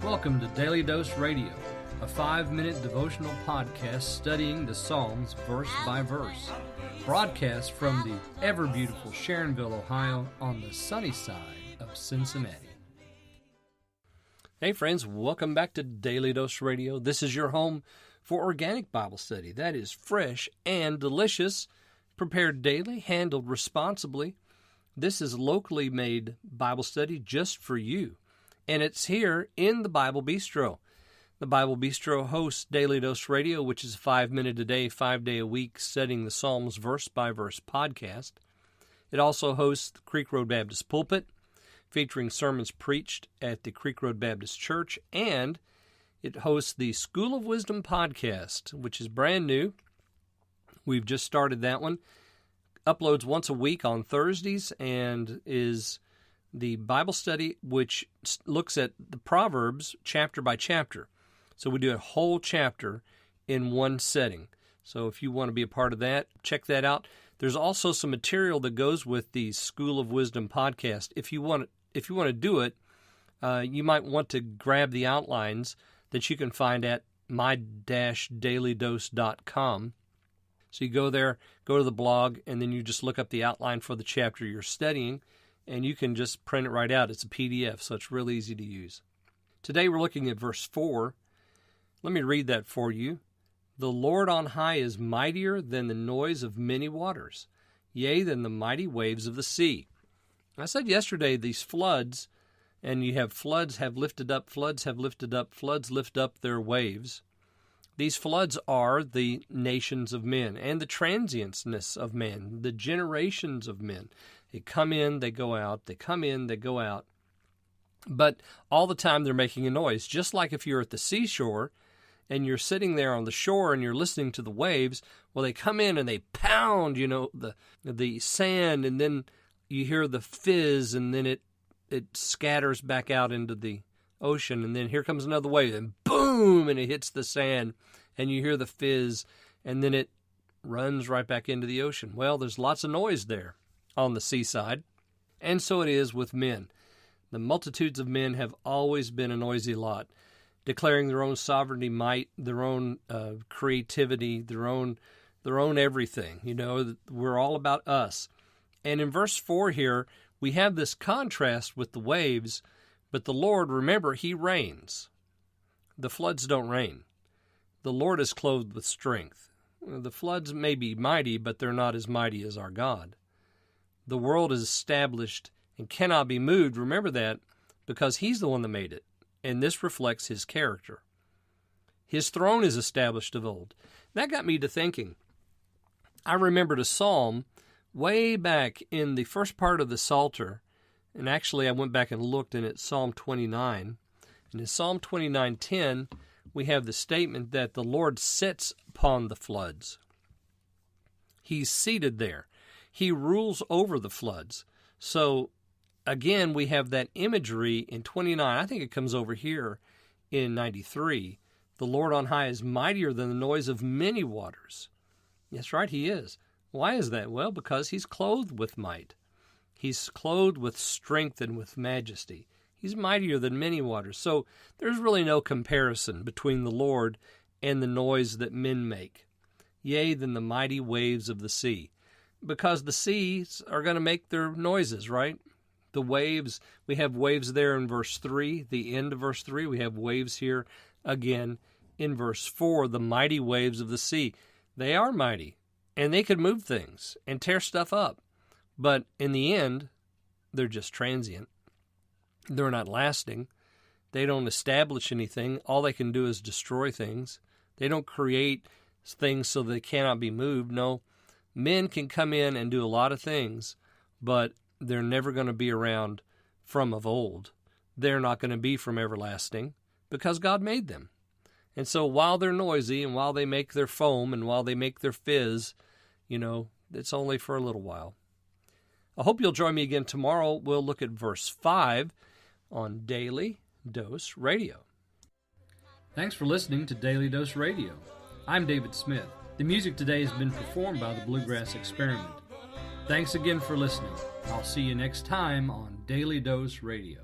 Welcome to Daily Dose Radio, a 5-minute devotional podcast studying the Psalms verse by verse. Broadcast from the ever-beautiful Sharonville, Ohio, on the sunny side of Cincinnati. Hey friends, welcome back to Daily Dose Radio. This is your home for organic Bible study that is fresh and delicious, prepared daily, handled responsibly. This is locally made Bible study just for you, and it's here in the Bible Bistro. The Bible Bistro hosts Daily Dose Radio, which is a 5-minute a day, 5-day-a-week, studying the Psalms verse-by-verse podcast. It also hosts the Creek Road Baptist Pulpit, featuring sermons preached at the Creek Road Baptist Church, and it hosts the School of Wisdom podcast, which is brand new. We've just started that one. Uploads once a week on Thursdays and is the Bible study which looks at the Proverbs chapter by chapter. So we do a whole chapter in one setting. So if you want to be a part of that, check that out. There's also some material that goes with the School of Wisdom podcast. If you want to do it, you might want to grab the outlines that you can find at my-dailydose.com. So you go there, go to the blog, and then you just look up the outline for the chapter you're studying, and you can just print it right out. It's a PDF, so it's real easy to use. Today we're looking at verse 4. Let me read that for you. The Lord on high is mightier than the noise of many waters, yea, than the mighty waves of the sea. I said yesterday these floods, and you have floods have lifted up, floods have lifted up, floods lift up their waves. These floods are the nations of men and the transientness of men, the generations of men. They come in, they go out, they come in, they go out. But all the time they're making a noise, just like if you're at the seashore and you're sitting there on the shore and you're listening to the waves. Well, they come in and they pound, the sand, and then you hear the fizz, and then it scatters back out into the ocean, and then here comes another wave, and boom, and it hits the sand, and you hear the fizz, and then it runs right back into the ocean. Well, there's lots of noise there on the seaside, and so it is with men. The multitudes of men have always been a noisy lot, declaring their own sovereignty, might, their own creativity, their own everything. We're all about us. And in verse 4 here, we have this contrast with the waves, but the Lord, remember, He reigns. The floods don't reign. The Lord is clothed with strength. The floods may be mighty, but they're not as mighty as our God. The world is established and cannot be moved, remember that, because He's the one that made it, and this reflects His character. His throne is established of old. That got me to thinking. I remembered a psalm way back in the first part of the Psalter, and actually I went back and looked, and it's Psalm 29. And in Psalm 29:10, we have the statement that the Lord sits upon the floods. He's seated there. He rules over the floods. So, again, we have that imagery in 29. I think it comes over here in 93. The Lord on high is mightier than the noise of many waters. That's right, He is. Why is that? Well, because He's clothed with might. He's clothed with strength and with majesty. He's mightier than many waters. So there's really no comparison between the Lord and the noise that men make. Yea, than the mighty waves of the sea. Because the seas are going to make their noises, right? The waves, we have waves there in verse 3, the end of verse 3. We have waves here again in verse 4, the mighty waves of the sea. They are mighty, and they can move things and tear stuff up. But in the end, they're just transient. They're not lasting. They don't establish anything. All they can do is destroy things. They don't create things so they cannot be moved. No, men can come in and do a lot of things, but they're never going to be around from of old. They're not going to be from everlasting because God made them. And so while they're noisy and while they make their foam and while they make their fizz, it's only for a little while. I hope you'll join me again tomorrow. We'll look at verse 5 on Daily Dose Radio. Thanks for listening to Daily Dose Radio. I'm David Smith. The music today has been performed by the Bluegrass Experiment. Thanks again for listening. I'll see you next time on Daily Dose Radio.